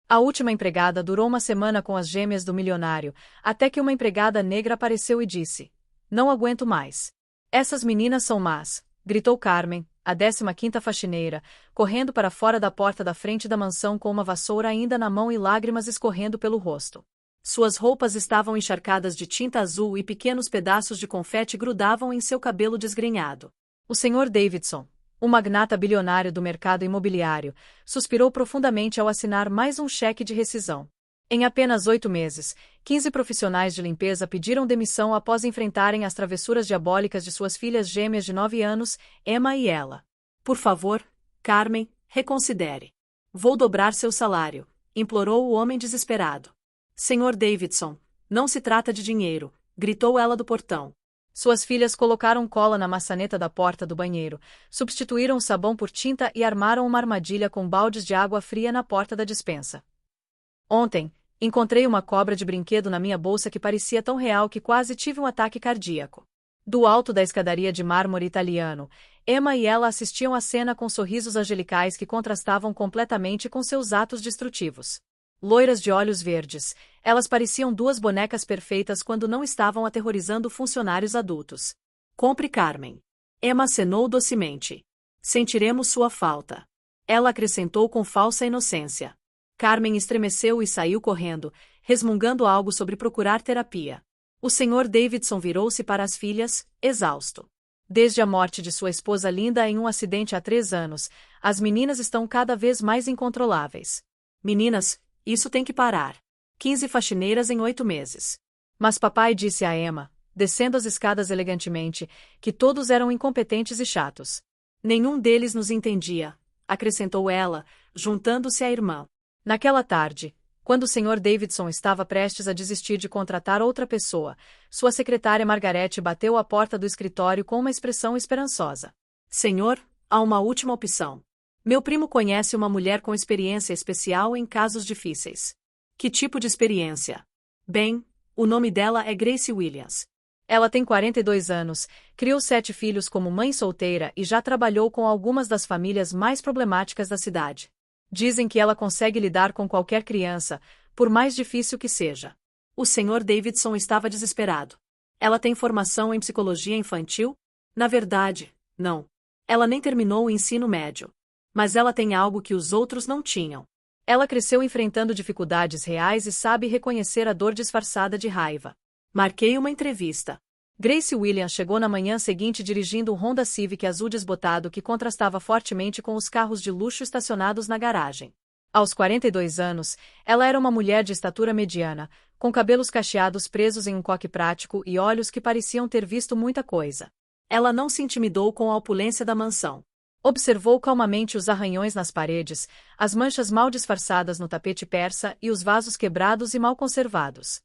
A última empregada durou uma semana com as gêmeas do milionário, até que uma empregada negra apareceu e disse: "Não aguento mais. Essas meninas são más", gritou Carmen, a 15ª faxineira, correndo para fora da porta da frente da mansão com uma vassoura ainda na mão e lágrimas escorrendo pelo rosto. Suas roupas estavam encharcadas de tinta azul e pequenos pedaços de confete grudavam em seu cabelo desgrenhado. O Sr. Davidson, o magnata bilionário do mercado imobiliário, suspirou profundamente ao assinar mais um cheque de rescisão. Em apenas 8 meses, 15 profissionais de limpeza pediram demissão após enfrentarem as travessuras diabólicas de suas filhas gêmeas de 9 anos, Emma e Ella. "Por favor, Carmen, reconsidere. Vou dobrar seu salário", implorou o homem desesperado. "Sr. Davidson, não se trata de dinheiro", gritou ela do portão. Suas filhas colocaram cola na maçaneta da porta do banheiro, substituíram o sabão por tinta e armaram uma armadilha com baldes de água fria na porta da despensa. "Ontem, encontrei uma cobra de brinquedo na minha bolsa que parecia tão real que quase tive um ataque cardíaco." Do alto da escadaria de mármore italiano, Emma e ela assistiam à cena com sorrisos angelicais que contrastavam completamente com seus atos destrutivos. Loiras de olhos verdes, elas pareciam duas bonecas perfeitas quando não estavam aterrorizando funcionários adultos. "Compre Carmen." Emma acenou docemente. "Sentiremos sua falta." Ela acrescentou com falsa inocência. Carmen estremeceu e saiu correndo, resmungando algo sobre procurar terapia. O Sr. Davidson virou-se para as filhas, exausto. Desde a morte de sua esposa Linda em um acidente há 3 anos, as meninas estão cada vez mais incontroláveis. "Meninas, isso tem que parar. 15 faxineiras em 8 meses." Mas papai disse a Emma, descendo as escadas elegantemente, que todos eram incompetentes e chatos. "Nenhum deles nos entendia", acrescentou ela, juntando-se à irmã. Naquela tarde, quando o Sr. Davidson estava prestes a desistir de contratar outra pessoa, sua secretária Margarete bateu à porta do escritório com uma expressão esperançosa. "Senhor, há uma última opção. Meu primo conhece uma mulher com experiência especial em casos difíceis." "Que tipo de experiência?" "Bem, o nome dela é Grace Williams. Ela tem 42 anos, criou 7 filhos como mãe solteira e já trabalhou com algumas das famílias mais problemáticas da cidade. Dizem que ela consegue lidar com qualquer criança, por mais difícil que seja." O Sr. Davidson estava desesperado. "Ela tem formação em psicologia infantil?" "Na verdade, não. Ela nem terminou o ensino médio. Mas ela tem algo que os outros não tinham. Ela cresceu enfrentando dificuldades reais e sabe reconhecer a dor disfarçada de raiva." Marquei uma entrevista. Grace Williams chegou na manhã seguinte dirigindo um Honda Civic azul desbotado que contrastava fortemente com os carros de luxo estacionados na garagem. Aos 42 anos, ela era uma mulher de estatura mediana, com cabelos cacheados presos em um coque prático e olhos que pareciam ter visto muita coisa. Ela não se intimidou com a opulência da mansão. Observou calmamente os arranhões nas paredes, as manchas mal disfarçadas no tapete persa e os vasos quebrados e mal conservados.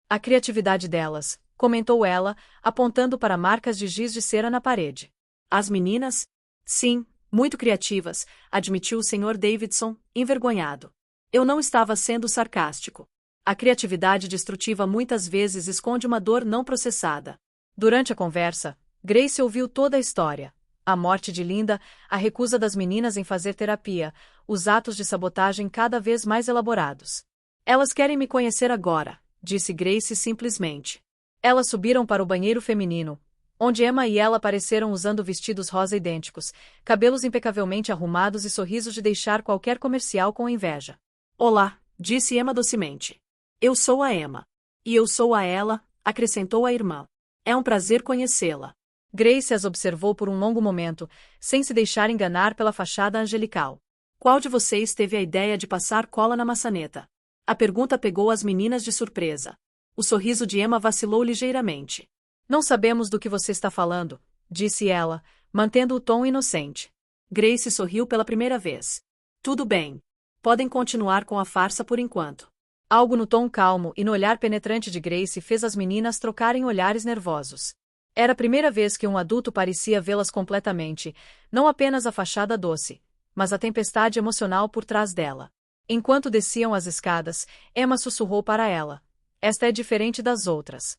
"A criatividade delas", comentou ela, apontando para marcas de giz de cera na parede. "As meninas? Sim, muito criativas", admitiu o Sr. Davidson, envergonhado. "Eu não estava sendo sarcástico. A criatividade destrutiva muitas vezes esconde uma dor não processada." Durante a conversa, Grace ouviu toda a história. A morte de Linda, a recusa das meninas em fazer terapia, os atos de sabotagem cada vez mais elaborados. "Elas querem me conhecer agora", disse Grace simplesmente. Elas subiram para o banheiro feminino, onde Emma e ela apareceram usando vestidos rosa idênticos, cabelos impecavelmente arrumados e sorrisos de deixar qualquer comercial com inveja. "Olá", disse Emma docemente. "Eu sou a Emma." "E eu sou a Ella", acrescentou a irmã. "É um prazer conhecê-la." Grace as observou por um longo momento, sem se deixar enganar pela fachada angelical. "Qual de vocês teve a ideia de passar cola na maçaneta?" A pergunta pegou as meninas de surpresa. O sorriso de Emma vacilou ligeiramente. "Não sabemos do que você está falando", disse ela, mantendo o tom inocente. Grace sorriu pela primeira vez. "Tudo bem. Podem continuar com a farsa por enquanto." Algo no tom calmo e no olhar penetrante de Grace fez as meninas trocarem olhares nervosos. Era a primeira vez que um adulto parecia vê-las completamente, não apenas a fachada doce, mas a tempestade emocional por trás dela. Enquanto desciam as escadas, Emma sussurrou para ela: "Esta é diferente das outras."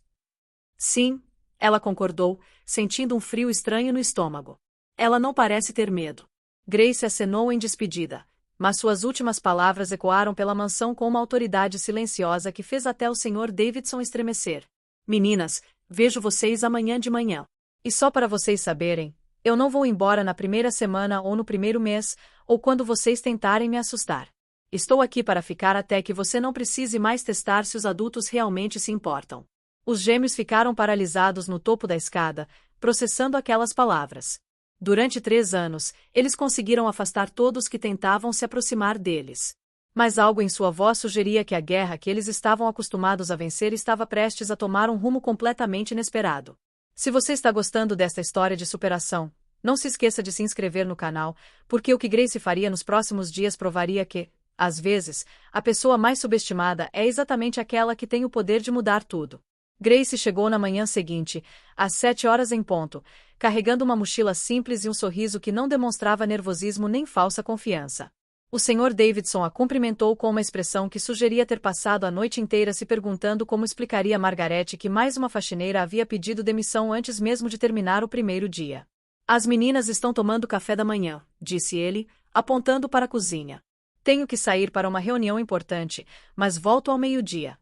"Sim", ela concordou, sentindo um frio estranho no estômago. "Ela não parece ter medo." Grace acenou em despedida. mas suas últimas palavras ecoaram pela mansão com uma autoridade silenciosa que fez até o Sr. Davidson estremecer. Meninas, vejo vocês amanhã de manhã. E só para vocês saberem, eu não vou embora na primeira semana ou no primeiro mês, ou quando vocês tentarem me assustar. Estou aqui para ficar até que você não precise mais testar se os adultos realmente se importam. Os gêmeos ficaram paralisados no topo da escada, processando aquelas palavras. Durante 3 anos, eles conseguiram afastar todos que tentavam se aproximar deles. Mas algo em sua voz sugeria que a guerra que eles estavam acostumados a vencer estava prestes a tomar um rumo completamente inesperado. Se você está gostando desta história de superação, não se esqueça de se inscrever no canal, porque o que Grace faria nos próximos dias provaria que, às vezes, a pessoa mais subestimada é exatamente aquela que tem o poder de mudar tudo. Grace chegou na manhã seguinte, às 7 horas em ponto, carregando uma mochila simples e um sorriso que não demonstrava nervosismo nem falsa confiança. O Sr. Davidson a cumprimentou com uma expressão que sugeria ter passado a noite inteira se perguntando como explicaria a Margaret que mais uma faxineira havia pedido demissão antes mesmo de terminar o primeiro dia. As meninas estão tomando café da manhã, disse ele, apontando para a cozinha. Tenho que sair para uma reunião importante, mas volto ao meio-dia.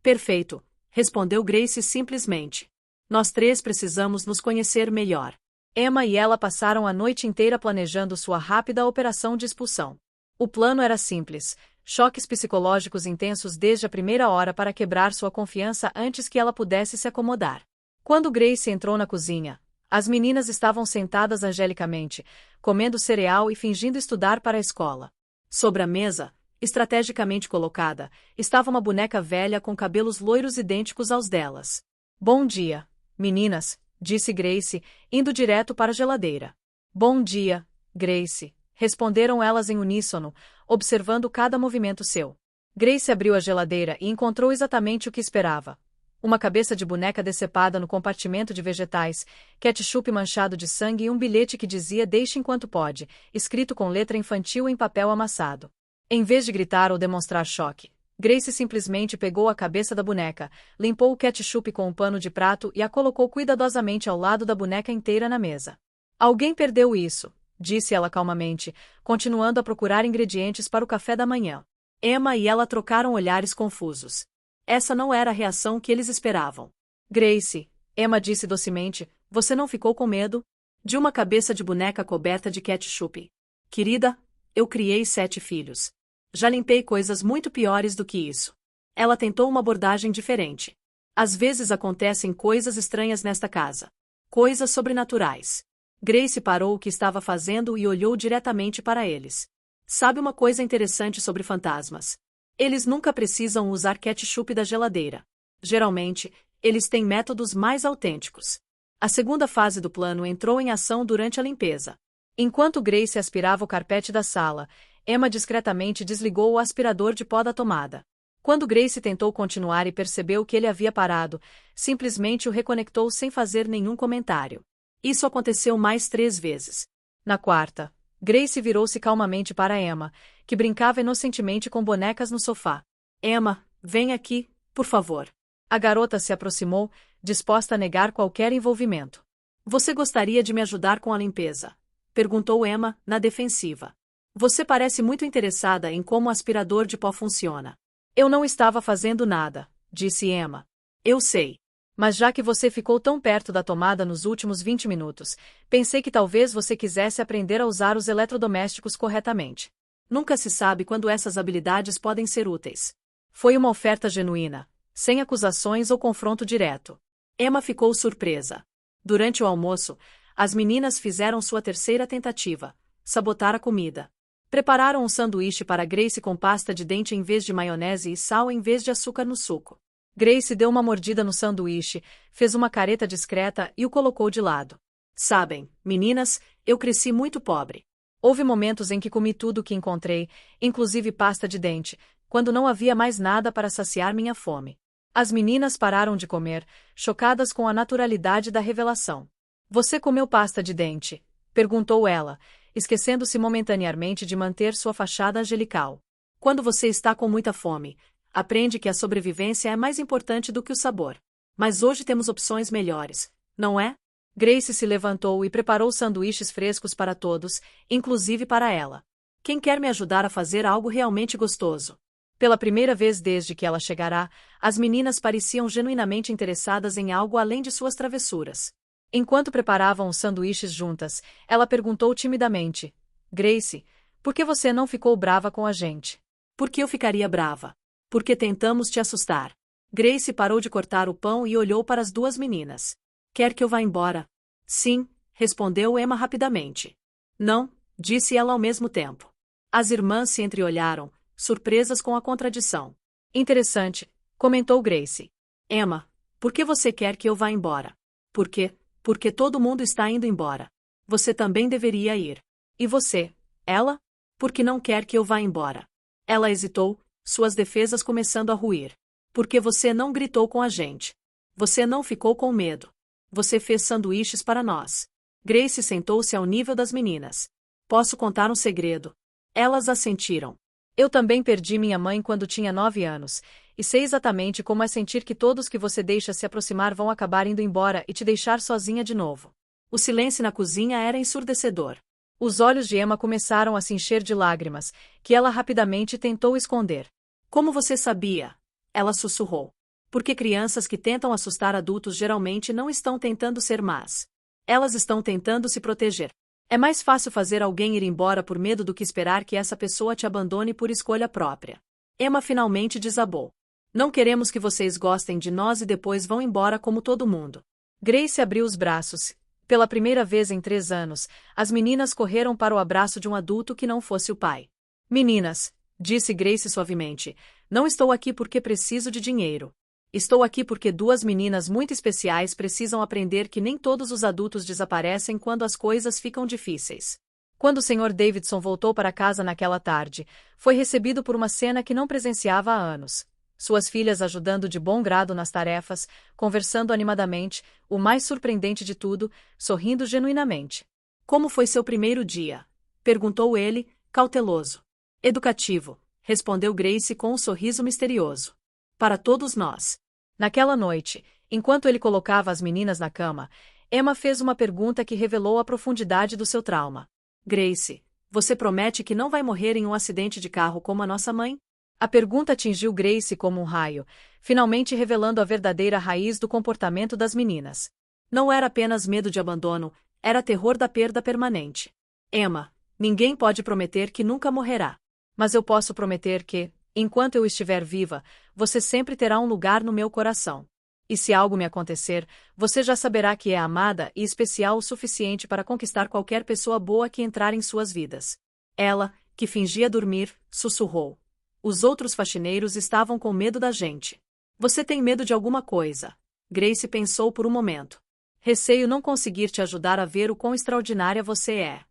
Perfeito, respondeu Grace simplesmente. Nós 3 precisamos nos conhecer melhor. Emma e ela passaram a noite inteira planejando sua rápida operação de expulsão. O plano era simples, choques psicológicos intensos desde a primeira hora para quebrar sua confiança antes que ela pudesse se acomodar. Quando Grace entrou na cozinha, as meninas estavam sentadas angelicamente, comendo cereal e fingindo estudar para a escola. Sobre a mesa, estrategicamente colocada, estava uma boneca velha com cabelos loiros idênticos aos delas. Bom dia, meninas, disse Grace, indo direto para a geladeira. Bom dia, Grace, responderam elas em uníssono, observando cada movimento seu. Grace abriu a geladeira e encontrou exatamente o que esperava. Uma cabeça de boneca decepada no compartimento de vegetais, ketchup manchado de sangue e um bilhete que dizia "Deixe enquanto pode", escrito com letra infantil em papel amassado. Em vez de gritar ou demonstrar choque, Grace simplesmente pegou a cabeça da boneca, limpou o ketchup com um pano de prato e a colocou cuidadosamente ao lado da boneca inteira na mesa. Alguém perdeu isso, disse ela calmamente, continuando a procurar ingredientes para o café da manhã. Emma e ela trocaram olhares confusos. Essa não era a reação que eles esperavam. Grace, Emma disse docemente, você não ficou com medo? De uma cabeça de boneca coberta de ketchup. Querida, eu criei 7 filhos. Já limpei coisas muito piores do que isso. Ela tentou uma abordagem diferente. Às vezes acontecem coisas estranhas nesta casa. Coisas sobrenaturais. Grace parou o que estava fazendo e olhou diretamente para eles. Sabe uma coisa interessante sobre fantasmas? Eles nunca precisam usar ketchup da geladeira. Geralmente, eles têm métodos mais autênticos. A segunda fase do plano entrou em ação durante a limpeza. Enquanto Grace aspirava o carpete da sala, Emma discretamente desligou o aspirador de pó da tomada. Quando Grace tentou continuar e percebeu que ele havia parado, simplesmente o reconectou sem fazer nenhum comentário. Isso aconteceu mais 3 vezes. Na quarta, Grace virou-se calmamente para Emma, que brincava inocentemente com bonecas no sofá. Emma, vem aqui, por favor. A garota se aproximou, disposta a negar qualquer envolvimento. Você gostaria de me ajudar com a limpeza? Perguntou Emma, na defensiva. Você parece muito interessada em como o aspirador de pó funciona. Eu não estava fazendo nada, disse Emma. Eu sei. Mas já que você ficou tão perto da tomada nos últimos 20 minutos, pensei que talvez você quisesse aprender a usar os eletrodomésticos corretamente. Nunca se sabe quando essas habilidades podem ser úteis. Foi uma oferta genuína, sem acusações ou confronto direto. Emma ficou surpresa. Durante o almoço, as meninas fizeram sua terceira tentativa, sabotar a comida. Prepararam um sanduíche para Grace com pasta de dente em vez de maionese e sal em vez de açúcar no suco. Grace deu uma mordida no sanduíche, fez uma careta discreta e o colocou de lado. Sabem, meninas, eu cresci muito pobre. Houve momentos em que comi tudo o que encontrei, inclusive pasta de dente, quando não havia mais nada para saciar minha fome. As meninas pararam de comer, chocadas com a naturalidade da revelação. Você comeu pasta de dente? Perguntou ela, esquecendo-se momentaneamente de manter sua fachada angelical. Quando você está com muita fome, aprende que a sobrevivência é mais importante do que o sabor. Mas hoje temos opções melhores, não é? Grace se levantou e preparou sanduíches frescos para todos, inclusive para ela. Quem quer me ajudar a fazer algo realmente gostoso? Pela primeira vez desde que ela chegará, as meninas pareciam genuinamente interessadas em algo além de suas travessuras. Enquanto preparavam os sanduíches juntas, ela perguntou timidamente: Grace, por que você não ficou brava com a gente? Por que eu ficaria brava? Porque tentamos te assustar. Grace parou de cortar o pão e olhou para as duas meninas. Quer que eu vá embora? Sim, respondeu Emma rapidamente. Não, disse ela ao mesmo tempo. As irmãs se entreolharam, surpresas com a contradição. Interessante, comentou Grace. Emma, por que você quer que eu vá embora? Por quê? Porque todo mundo está indo embora. Você também deveria ir. E você? Ela? Por que não quer que eu vá embora? Ela hesitou, suas defesas começando a ruir. Porque você não gritou com a gente. Você não ficou com medo. Você fez sanduíches para nós. Grace sentou-se ao nível das meninas. Posso contar um segredo? Elas assentiram. Eu também perdi minha mãe quando tinha 9 anos, e sei exatamente como é sentir que todos que você deixa se aproximar vão acabar indo embora e te deixar sozinha de novo. O silêncio na cozinha era ensurdecedor. Os olhos de Emma começaram a se encher de lágrimas, que ela rapidamente tentou esconder. Como você sabia? Ela sussurrou. Porque crianças que tentam assustar adultos geralmente não estão tentando ser más. Elas estão tentando se proteger. É mais fácil fazer alguém ir embora por medo do que esperar que essa pessoa te abandone por escolha própria. Emma finalmente desabou. Não queremos que vocês gostem de nós e depois vão embora como todo mundo. Grace abriu os braços. Pela primeira vez em 3 anos, as meninas correram para o abraço de um adulto que não fosse o pai. Meninas, disse Grace suavemente, não estou aqui porque preciso de dinheiro. Estou aqui porque 2 meninas muito especiais precisam aprender que nem todos os adultos desaparecem quando as coisas ficam difíceis. Quando o Sr. Davidson voltou para casa naquela tarde, foi recebido por uma cena que não presenciava há anos. Suas filhas ajudando de bom grado nas tarefas, conversando animadamente, o mais surpreendente de tudo, sorrindo genuinamente. Como foi seu primeiro dia? Perguntou ele, cauteloso. Educativo, respondeu Grace com um sorriso misterioso. Para todos nós. Naquela noite, enquanto ele colocava as meninas na cama, Emma fez uma pergunta que revelou a profundidade do seu trauma. Grace, você promete que não vai morrer em um acidente de carro como a nossa mãe? A pergunta atingiu Grace como um raio, finalmente revelando a verdadeira raiz do comportamento das meninas. Não era apenas medo de abandono, era terror da perda permanente. Emma, ninguém pode prometer que nunca morrerá. Mas eu posso prometer que, enquanto eu estiver viva, você sempre terá um lugar no meu coração. E se algo me acontecer, você já saberá que é amada e especial o suficiente para conquistar qualquer pessoa boa que entrar em suas vidas. Ela, que fingia dormir, sussurrou. Os outros faxineiros estavam com medo da gente. Você tem medo de alguma coisa? Grace pensou por um momento. Receio não conseguir te ajudar a ver o quão extraordinária você é.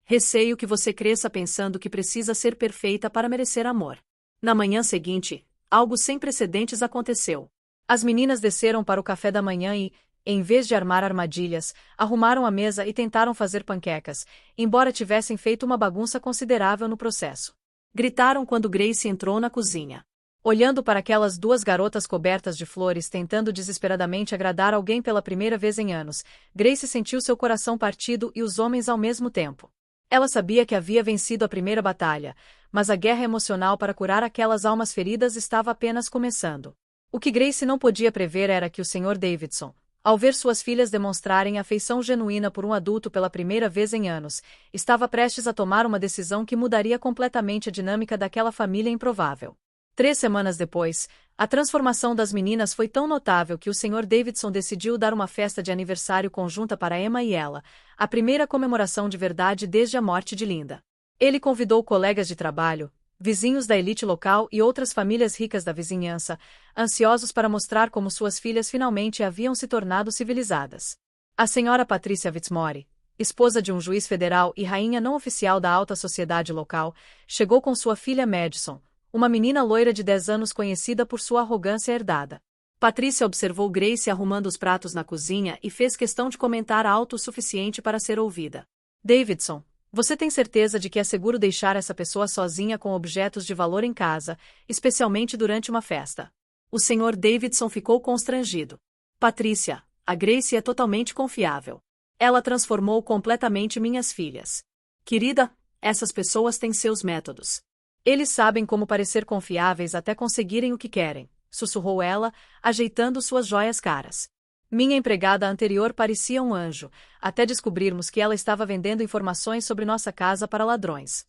Receio que você cresça pensando que precisa ser perfeita para merecer amor. Na manhã seguinte, algo sem precedentes aconteceu. As meninas desceram para o café da manhã e, em vez de armar armadilhas, arrumaram a mesa e tentaram fazer panquecas, embora tivessem feito uma bagunça considerável no processo. Gritaram quando Grace entrou na cozinha. Olhando para aquelas 2 garotas cobertas de flores tentando desesperadamente agradar alguém pela primeira vez em anos, Grace sentiu seu coração partido e os homens ao mesmo tempo. Ela sabia que havia vencido a primeira batalha, mas a guerra emocional para curar aquelas almas feridas estava apenas começando. O que Grace não podia prever era que o Sr. Davidson, ao ver suas filhas demonstrarem afeição genuína por um adulto pela primeira vez em anos, estava prestes a tomar uma decisão que mudaria completamente a dinâmica daquela família improvável. 3 semanas depois, a transformação das meninas foi tão notável que o Sr. Davidson decidiu dar uma festa de aniversário conjunta para Emma e ela, a primeira comemoração de verdade desde a morte de Linda. Ele convidou colegas de trabalho, vizinhos da elite local e outras famílias ricas da vizinhança, ansiosos para mostrar como suas filhas finalmente haviam se tornado civilizadas. A senhora Patrícia Fitzmorris, esposa de um juiz federal e rainha não oficial da alta sociedade local, chegou com sua filha Madison, uma menina loira de 10 anos conhecida por sua arrogância herdada. Patrícia observou Grace arrumando os pratos na cozinha e fez questão de comentar alto o suficiente para ser ouvida. Davidson, você tem certeza de que é seguro deixar essa pessoa sozinha com objetos de valor em casa, especialmente durante uma festa? O Sr. Davidson ficou constrangido. Patrícia, a Grace é totalmente confiável. Ela transformou completamente minhas filhas. Querida, Essas pessoas têm seus métodos. Eles sabem como parecer confiáveis até conseguirem o que querem, sussurrou ela, ajeitando suas joias caras. Minha empregada anterior parecia um anjo, até descobrirmos que ela estava vendendo informações sobre nossa casa para ladrões.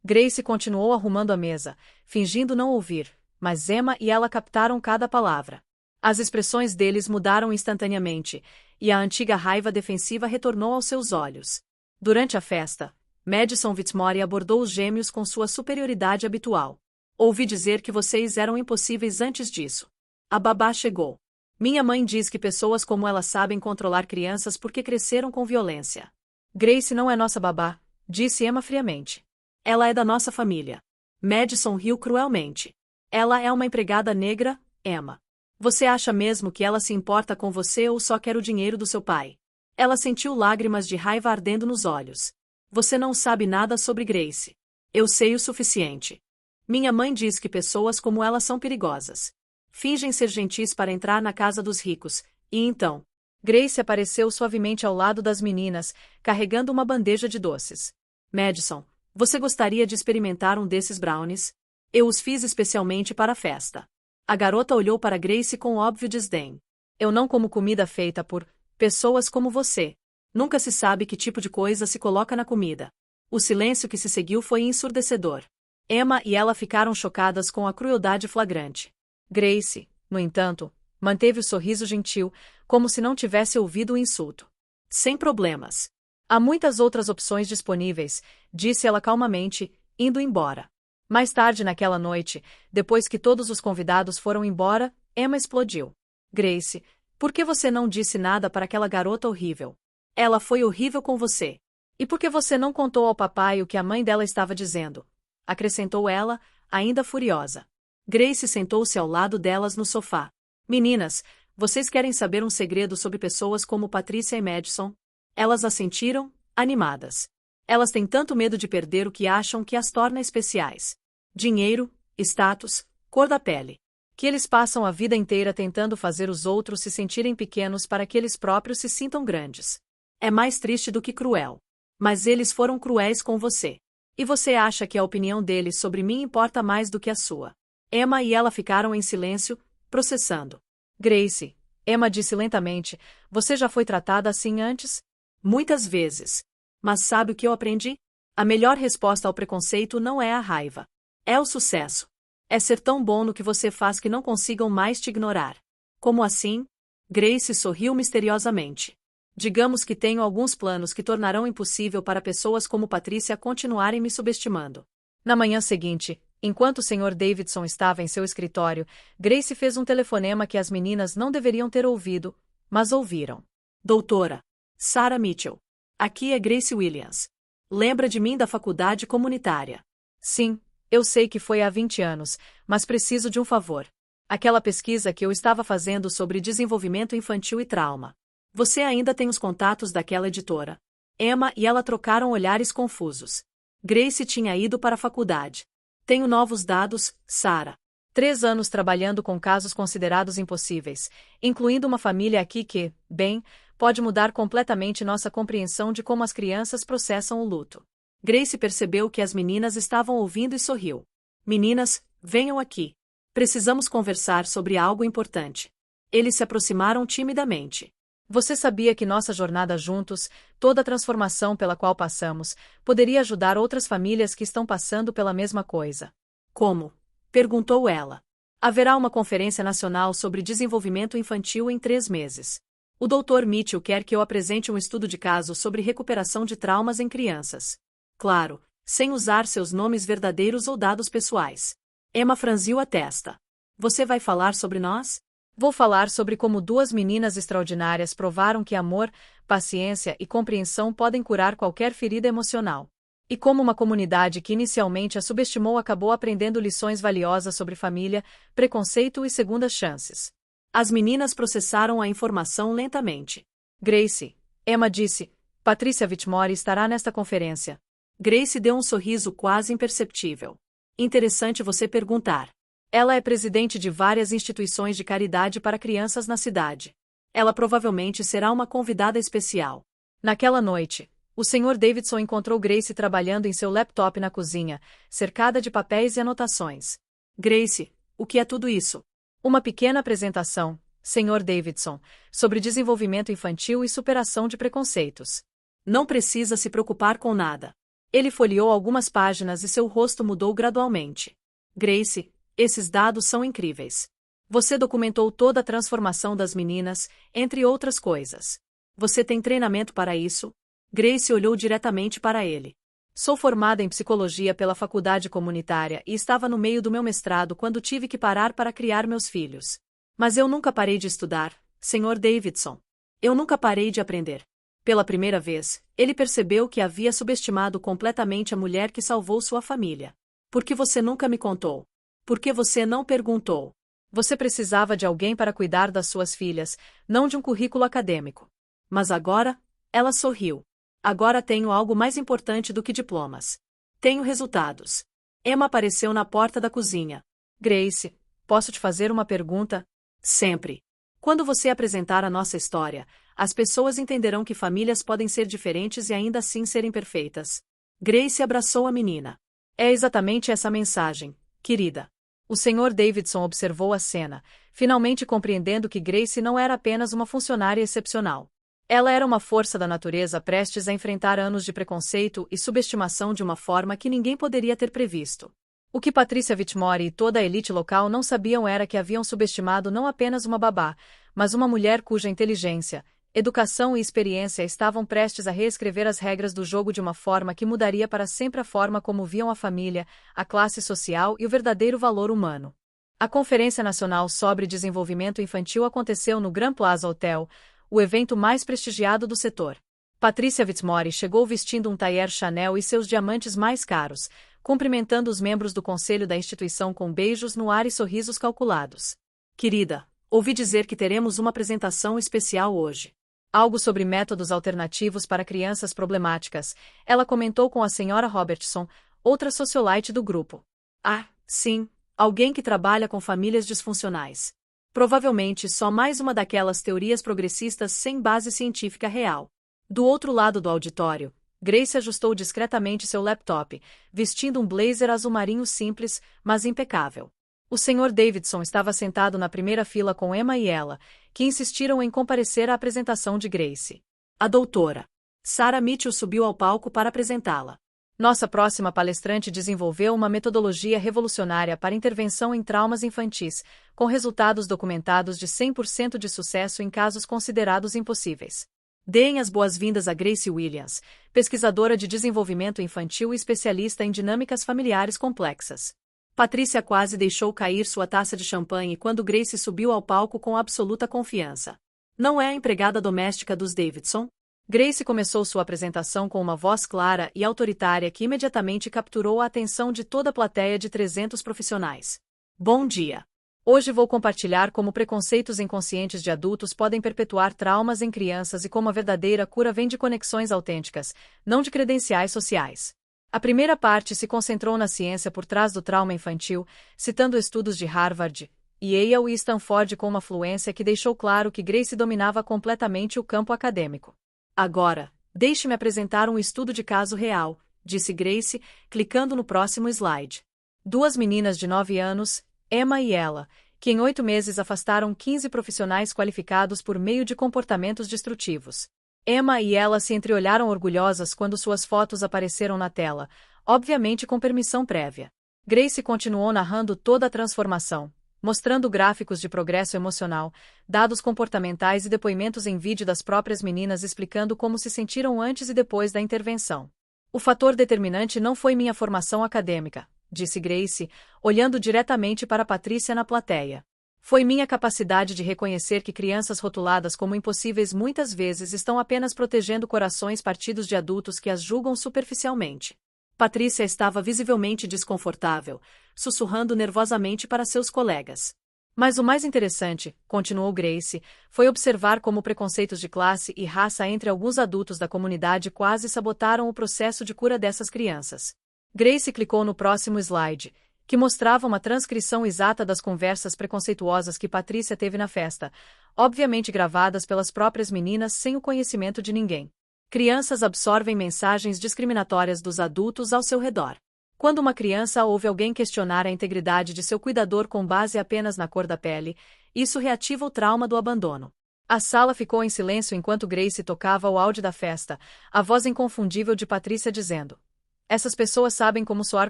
Grace continuou arrumando a mesa, fingindo não ouvir, mas Emma e ela captaram cada palavra. As expressões deles mudaram instantaneamente, e a antiga raiva defensiva retornou aos seus olhos. Durante a festa, Madison Whitmore abordou os gêmeos com sua superioridade habitual. Ouvi dizer que vocês eram impossíveis antes disso. A babá chegou. Minha mãe diz que pessoas como ela sabem controlar crianças porque cresceram com violência. Grace não é nossa babá, disse Emma friamente. Ela é da nossa família. Madison riu cruelmente. Ela é uma empregada negra, Emma. Você acha mesmo que ela se importa com você ou só quer o dinheiro do seu pai? Ela sentiu lágrimas de raiva ardendo nos olhos. Você não sabe nada sobre Grace. Eu sei o suficiente. Minha mãe diz que pessoas como ela são perigosas. Fingem ser gentis para entrar na casa dos ricos, e então... Grace apareceu suavemente ao lado das meninas, carregando uma bandeja de doces. Madison, você gostaria de experimentar um desses brownies? Eu os fiz especialmente para a festa. A garota olhou para Grace com óbvio desdém. Eu não como comida feita por pessoas como você. Nunca se sabe que tipo de coisa se coloca na comida. O silêncio que se seguiu foi ensurdecedor. Emma e ela ficaram chocadas com a crueldade flagrante. Grace, no entanto, manteve o sorriso gentil, como se não tivesse ouvido o insulto. Sem problemas. Há muitas outras opções disponíveis, disse ela calmamente, indo embora. Mais tarde naquela noite, depois que todos os convidados foram embora, Emma explodiu. Grace, por que você não disse nada para aquela garota horrível? Ela foi horrível com você. E por que você não contou ao papai o que a mãe dela estava dizendo? Acrescentou ela, ainda furiosa. Grace sentou-se ao lado delas no sofá. Meninas, vocês querem saber um segredo sobre pessoas como Patricia e Madison? Elas assentiram, animadas. Elas têm tanto medo de perder o que acham que as torna especiais. Dinheiro, status, cor da pele. Que eles passam a vida inteira tentando fazer os outros se sentirem pequenos para que eles próprios se sintam grandes. É mais triste do que cruel. Mas eles foram cruéis com você. E você acha que a opinião deles sobre mim importa mais do que a sua. Emma e ela ficaram em silêncio, processando. Grace, Emma disse lentamente, você já foi tratada assim antes? Muitas vezes. Mas sabe o que eu aprendi? A melhor resposta ao preconceito não é a raiva. É o sucesso. É ser tão bom no que você faz que não consigam mais te ignorar. Como assim? Grace sorriu misteriosamente. Digamos que tenho alguns planos que tornarão impossível para pessoas como Patrícia continuarem me subestimando. Na manhã seguinte, enquanto o Sr. Davidson estava em seu escritório, Grace fez um telefonema que as meninas não deveriam ter ouvido, mas ouviram. Doutora Sarah Mitchell. Aqui é Grace Williams. Lembra de mim da faculdade comunitária? Sim, eu sei que foi há 20 anos, mas preciso de um favor. Aquela pesquisa que eu estava fazendo sobre desenvolvimento infantil e trauma. Você ainda tem os contatos daquela editora? Emma e ela trocaram olhares confusos. Grace tinha ido para a faculdade. Tenho novos dados, Sarah. 3 anos trabalhando com casos considerados impossíveis, incluindo uma família aqui que, bem, pode mudar completamente nossa compreensão de como as crianças processam o luto. Grace percebeu que as meninas estavam ouvindo e sorriu. Meninas, venham aqui. Precisamos conversar sobre algo importante. Eles se aproximaram timidamente. Você sabia que nossa jornada juntos, toda a transformação pela qual passamos, poderia ajudar outras famílias que estão passando pela mesma coisa? Como? Perguntou ela. Haverá uma conferência nacional sobre desenvolvimento infantil em 3 meses. O Dr. Mitchell quer que eu apresente um estudo de caso sobre recuperação de traumas em crianças. Claro, sem usar seus nomes verdadeiros ou dados pessoais. Emma franziu a testa. Você vai falar sobre nós? Vou falar sobre como 2 meninas extraordinárias provaram que amor, paciência e compreensão podem curar qualquer ferida emocional. E como uma comunidade que inicialmente a subestimou acabou aprendendo lições valiosas sobre família, preconceito e segundas chances. As meninas processaram a informação lentamente. Grace, Emma disse, Patricia Whitmore estará nesta conferência. Grace deu um sorriso quase imperceptível. Interessante você perguntar. Ela é presidente de várias instituições de caridade para crianças na cidade. Ela provavelmente será uma convidada especial. Naquela noite, O Sr. Davidson encontrou Grace trabalhando em seu laptop na cozinha, cercada de papéis e anotações. Grace, o que é tudo isso? Uma pequena apresentação, Sr. Davidson, sobre desenvolvimento infantil e superação de preconceitos. Não precisa se preocupar com nada. Ele folheou algumas páginas e seu rosto mudou gradualmente. Grace, esses dados são incríveis. Você documentou toda a transformação das meninas, entre outras coisas. Você tem treinamento para isso? Grace olhou diretamente para ele. Sou formada em psicologia pela faculdade comunitária e estava no meio do meu mestrado quando tive que parar para criar meus filhos. Mas eu nunca parei de estudar, Sr. Davidson. Eu nunca parei de aprender. Pela primeira vez, ele percebeu que havia subestimado completamente a mulher que salvou sua família. Por que você nunca me contou? Por que você não perguntou? Você precisava de alguém para cuidar das suas filhas, não de um currículo acadêmico. Mas agora, ela sorriu. Agora tenho algo mais importante do que diplomas. Tenho resultados. Emma apareceu na porta da cozinha. Grace, posso te fazer uma pergunta? Sempre. Quando você apresentar a nossa história, as pessoas entenderão que famílias podem ser diferentes e ainda assim serem perfeitas. Grace abraçou a menina. É exatamente essa mensagem, querida. O Sr. Davidson observou a cena, finalmente compreendendo que Grace não era apenas uma funcionária excepcional. Ela era uma força da natureza prestes a enfrentar anos de preconceito e subestimação de uma forma que ninguém poderia ter previsto. O que Patrícia Whitmore e toda a elite local não sabiam era que haviam subestimado não apenas uma babá, mas uma mulher cuja inteligência, educação e experiência estavam prestes a reescrever as regras do jogo de uma forma que mudaria para sempre a forma como viam a família, a classe social e o verdadeiro valor humano. A Conferência Nacional sobre Desenvolvimento Infantil aconteceu no Grand Plaza Hotel, o evento mais prestigiado do setor. Patrícia Whitmore chegou vestindo um tailleur Chanel e seus diamantes mais caros, cumprimentando os membros do conselho da instituição com beijos no ar e sorrisos calculados. Querida, ouvi dizer que teremos uma apresentação especial hoje. Algo sobre métodos alternativos para crianças problemáticas, ela comentou com a Sra. Robertson, outra socialite do grupo. Ah, sim, alguém que trabalha com famílias disfuncionais. Provavelmente só mais uma daquelas teorias progressistas sem base científica real. Do outro lado do auditório, Grace ajustou discretamente seu laptop, vestindo um blazer azul marinho simples, mas impecável. O Sr. Davidson estava sentado na primeira fila com Emma e ela, que insistiram em comparecer à apresentação de Grace. A doutora Sarah Mitchell subiu ao palco para apresentá-la. Nossa próxima palestrante desenvolveu uma metodologia revolucionária para intervenção em traumas infantis, com resultados documentados de 100% de sucesso em casos considerados impossíveis. Deem as boas-vindas a Grace Williams, pesquisadora de desenvolvimento infantil e especialista em dinâmicas familiares complexas. Patrícia quase deixou cair sua taça de champanhe quando Grace subiu ao palco com absoluta confiança. Não é a empregada doméstica dos Davidson? Grace começou sua apresentação com uma voz clara e autoritária que imediatamente capturou a atenção de toda a plateia de 300 profissionais. Bom dia! Hoje vou compartilhar como preconceitos inconscientes de adultos podem perpetuar traumas em crianças e como a verdadeira cura vem de conexões autênticas, não de credenciais sociais. A primeira parte se concentrou na ciência por trás do trauma infantil, citando estudos de Harvard, Yale e Stanford com uma fluência que deixou claro que Grace dominava completamente o campo acadêmico. Agora, deixe-me apresentar um estudo de caso real, disse Grace, clicando no próximo slide. 2 meninas de 9 anos, Emma e ela, que em 8 meses afastaram 15 profissionais qualificados por meio de comportamentos destrutivos. Emma e ela se entreolharam orgulhosas quando suas fotos apareceram na tela, obviamente com permissão prévia. Grace continuou narrando toda a transformação, mostrando gráficos de progresso emocional, dados comportamentais e depoimentos em vídeo das próprias meninas explicando como se sentiram antes e depois da intervenção. O fator determinante não foi minha formação acadêmica, disse Grace, olhando diretamente para Patrícia na plateia. Foi minha capacidade de reconhecer que crianças rotuladas como impossíveis muitas vezes estão apenas protegendo corações partidos de adultos que as julgam superficialmente. Patrícia estava visivelmente desconfortável, sussurrando nervosamente para seus colegas. Mas o mais interessante, continuou Grace, foi observar como preconceitos de classe e raça entre alguns adultos da comunidade quase sabotaram o processo de cura dessas crianças. Grace clicou no próximo slide, que mostrava uma transcrição exata das conversas preconceituosas que Patrícia teve na festa, obviamente gravadas pelas próprias meninas sem o conhecimento de ninguém. Crianças absorvem mensagens discriminatórias dos adultos ao seu redor. Quando uma criança ouve alguém questionar a integridade de seu cuidador com base apenas na cor da pele, isso reativa o trauma do abandono. A sala ficou em silêncio enquanto Grace tocava o áudio da festa, a voz inconfundível de Patrícia dizendo: "Essas pessoas sabem como soar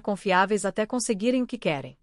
confiáveis até conseguirem o que querem."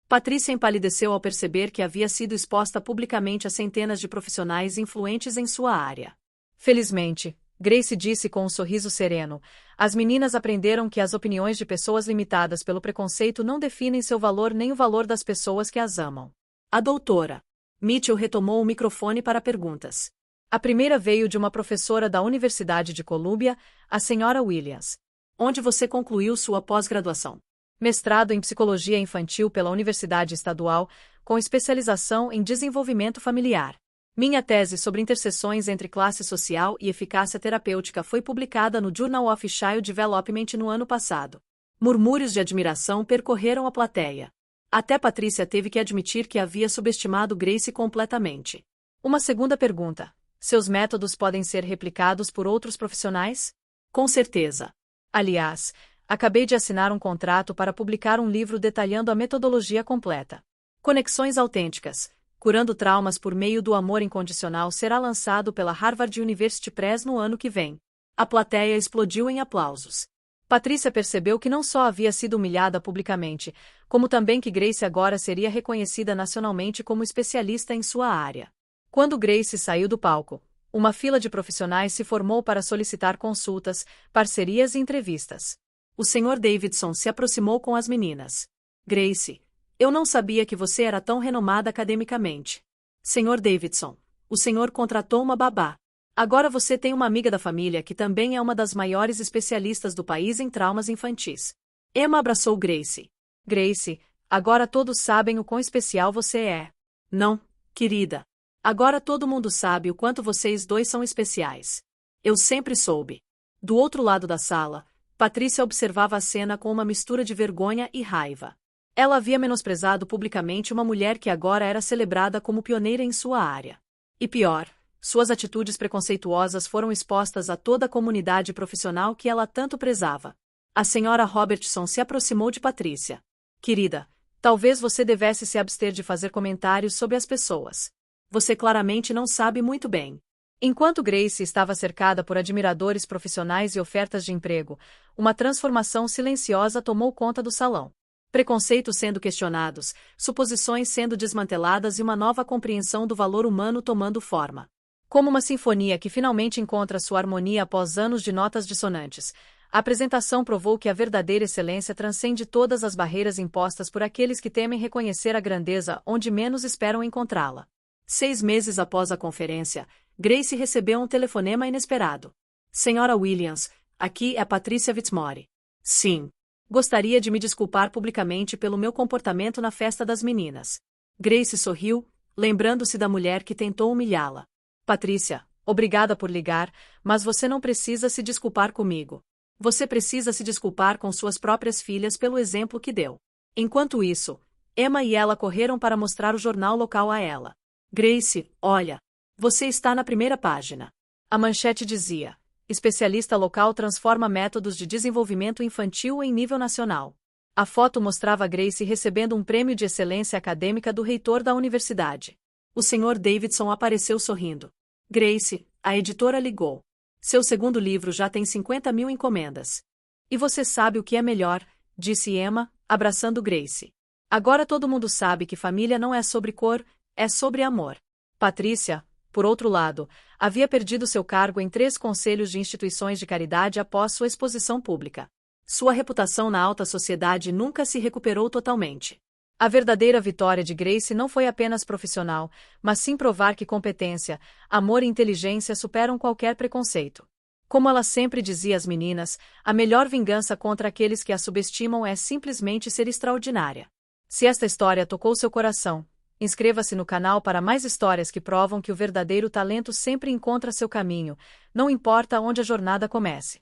Patrícia empalideceu ao perceber que havia sido exposta publicamente a centenas de profissionais influentes em sua área. Felizmente, Grace disse com um sorriso sereno, as meninas aprenderam que as opiniões de pessoas limitadas pelo preconceito não definem seu valor nem o valor das pessoas que as amam. A doutora Mitchell retomou o microfone para perguntas. A primeira veio de uma professora da Universidade de Columbia, a senhora Williams. Onde você concluiu sua pós-graduação? Mestrado em Psicologia Infantil pela Universidade Estadual, com especialização em desenvolvimento familiar. Minha tese sobre interseções entre classe social e eficácia terapêutica foi publicada no Journal of Child Development no ano passado. Murmúrios de admiração percorreram a plateia. Até Patrícia teve que admitir que havia subestimado Grace completamente. Uma segunda pergunta: seus métodos podem ser replicados por outros profissionais? Com certeza. Aliás, acabei de assinar um contrato para publicar um livro detalhando a metodologia completa. Conexões Autênticas, Curando Traumas por Meio do Amor Incondicional será lançado pela Harvard University Press no ano que vem. A plateia explodiu em aplausos. Patrícia percebeu que não só havia sido humilhada publicamente, como também que Grace agora seria reconhecida nacionalmente como especialista em sua área. Quando Grace saiu do palco, uma fila de profissionais se formou para solicitar consultas, parcerias e entrevistas. O Sr. Davidson se aproximou com as meninas. Grace, eu não sabia que você era tão renomada academicamente. Sr. Davidson, o senhor contratou uma babá. Agora você tem uma amiga da família que também é uma das maiores especialistas do país em traumas infantis. Emma abraçou Grace. Grace, agora todos sabem o quão especial você é. Não, querida. Agora todo mundo sabe o quanto vocês dois são especiais. Eu sempre soube. Do outro lado da sala, Patrícia observava a cena com uma mistura de vergonha e raiva. Ela havia menosprezado publicamente uma mulher que agora era celebrada como pioneira em sua área. E pior, suas atitudes preconceituosas foram expostas a toda a comunidade profissional que ela tanto prezava. A senhora Robertson se aproximou de Patrícia. Querida, talvez você devesse se abster de fazer comentários sobre as pessoas. Você claramente não sabe muito bem. Enquanto Grace estava cercada por admiradores profissionais e ofertas de emprego, uma transformação silenciosa tomou conta do salão. Preconceitos sendo questionados, suposições sendo desmanteladas e uma nova compreensão do valor humano tomando forma. Como uma sinfonia que finalmente encontra sua harmonia após anos de notas dissonantes, a apresentação provou que a verdadeira excelência transcende todas as barreiras impostas por aqueles que temem reconhecer a grandeza onde menos esperam encontrá-la. 6 meses após a conferência, Grace recebeu um telefonema inesperado. Senhora Williams, aqui é Patrícia Fitzmaurice. Sim. Gostaria de me desculpar publicamente pelo meu comportamento na festa das meninas. Grace sorriu, lembrando-se da mulher que tentou humilhá-la. Patrícia, obrigada por ligar, mas você não precisa se desculpar comigo. Você precisa se desculpar com suas próprias filhas pelo exemplo que deu. Enquanto isso, Emma e ela correram para mostrar o jornal local a ela. Grace, olha. Você está na primeira página. A manchete dizia: especialista local transforma métodos de desenvolvimento infantil em nível nacional. A foto mostrava Grace recebendo um prêmio de excelência acadêmica do reitor da universidade. O Sr. Davidson apareceu sorrindo. Grace, a editora ligou. Seu segundo livro já tem 50.000 encomendas. E você sabe o que é melhor, disse Emma, abraçando Grace. Agora todo mundo sabe que família não é sobre cor, é sobre amor. Patrícia, por outro lado, havia perdido seu cargo em 3 conselhos de instituições de caridade após sua exposição pública. Sua reputação na alta sociedade nunca se recuperou totalmente. A verdadeira vitória de Grace não foi apenas profissional, mas sim provar que competência, amor e inteligência superam qualquer preconceito. Como ela sempre dizia às meninas, a melhor vingança contra aqueles que a subestimam é simplesmente ser extraordinária. Se esta história tocou seu coração, inscreva-se no canal para mais histórias que provam que o verdadeiro talento sempre encontra seu caminho, não importa onde a jornada comece.